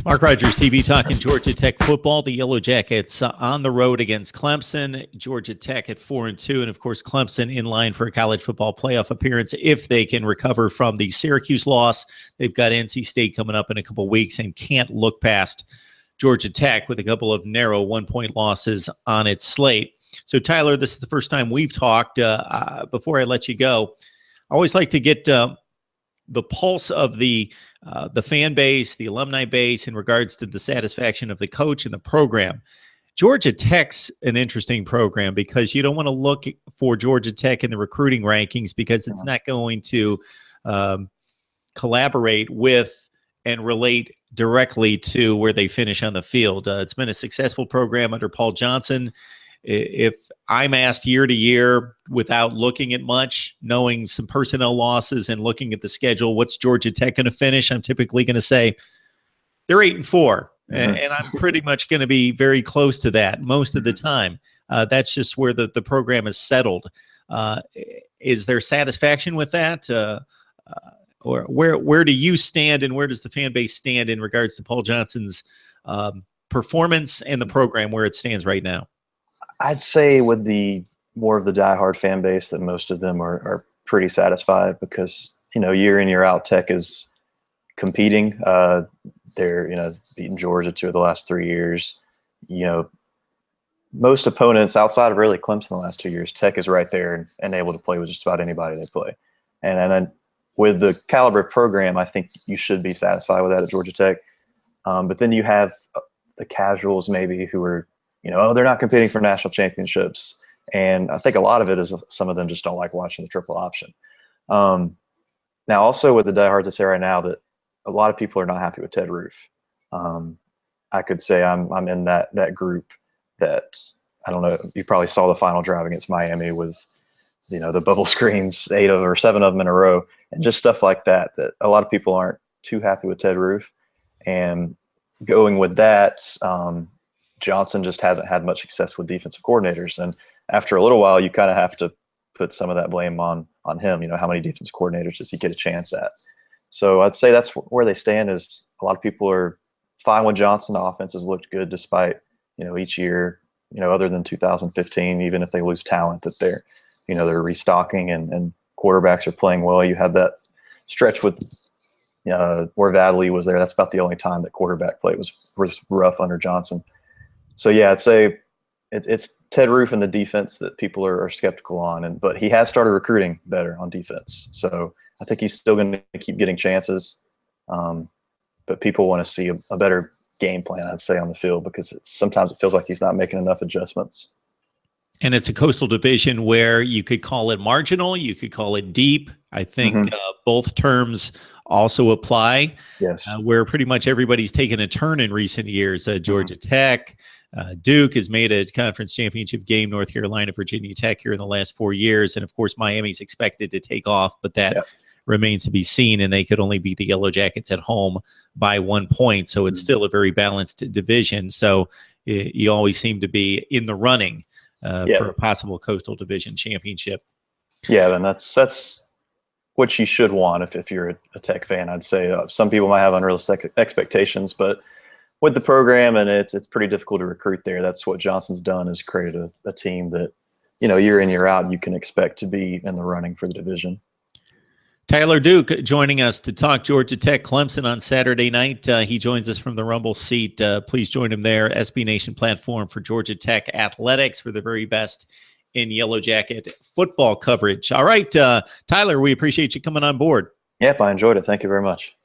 Mark Rogers TV talking Georgia Tech football. The Yellow Jackets on the road against Clemson. Georgia Tech at 4-2, and of course Clemson in line for a college football playoff appearance if they can recover from the Syracuse loss. They've got NC State coming up in a couple weeks and can't look past Georgia Tech with a couple of narrow one-point losses on its slate. So Tyler, this is the first time we've talked. Before I let you go, I always like to get the pulse of the fan base, the alumni base, in regards to the satisfaction of the coach and the program. Georgia Tech's an interesting program because you don't want to look for Georgia Tech in the recruiting rankings because it's not going to collaborate with and relate directly to where they finish on the field. It's been a successful program under Paul Johnson. If I'm asked year to year without looking at much, knowing some personnel losses and looking at the schedule, what's Georgia Tech going to finish? I'm typically going to say they're 8-4, and I'm pretty much going to be very close to that most of the time. That's just where the program is settled. Is there satisfaction with that? Or where do you stand, and where does the fan base stand in regards to Paul Johnson's performance and the program where it stands right now? I'd say with the more of the diehard fan base that most of them are pretty satisfied because, year in, year out, Tech is competing. They're, beating Georgia 2 of the last 3 years. Most opponents outside of really Clemson the last 2 years, Tech is right there and able to play with just about anybody they play. And then with the caliber program, I think you should be satisfied with that at Georgia Tech. But then you have the casuals maybe who are, they're not competing for national championships. And I think a lot of it is some of them just don't like watching the triple option. Now, also with the diehards, I say right now that a lot of people are not happy with Ted Roof. I could say I'm in that group that, I don't know, you probably saw the final drive against Miami with, the bubble screens, 7 of them in a row, and just stuff like that a lot of people aren't too happy with Ted Roof. And going with that, Johnson just hasn't had much success with defensive coordinators. And after a little while, you kind of have to put some of that blame on him. How many defensive coordinators does he get a chance at? So I'd say that's where they stand. Is a lot of people are fine with Johnson. The offense has looked good despite, each year, other than 2015, even if they lose talent, that they're restocking and quarterbacks are playing well. You had that stretch with where Vadley was there. That's about the only time that quarterback play was rough under Johnson. So yeah, I'd say it's Ted Roof and the defense that people are skeptical on, but he has started recruiting better on defense. So I think he's still going to keep getting chances, but people want to see a better game plan, I'd say, on the field because sometimes it feels like he's not making enough adjustments. And it's a coastal division where you could call it marginal, you could call it deep. I think both terms also apply. Yes, where pretty much everybody's taken a turn in recent years. Georgia Tech, Duke has made a conference championship game, North Carolina, Virginia Tech here in the last 4 years. And of course, Miami's expected to take off, but that remains to be seen. And they could only beat the Yellow Jackets at home by 1 point. So it's still a very balanced division. So you always seem to be in the running for a possible coastal division championship. Yeah, then that's what you should want if you're a Tech fan. I'd say some people might have unrealistic expectations, but with the program, and it's pretty difficult to recruit there. That's what Johnson's done, is created a team that, year in, year out, you can expect to be in the running for the division. Tyler Duke joining us to talk Georgia Tech Clemson on Saturday night. He joins us from the Rumble seat. Please join him there. SB Nation platform for Georgia Tech athletics for the very best in Yellow Jacket football coverage. All right, Tyler, we appreciate you coming on board. Yep, I enjoyed it. Thank you very much.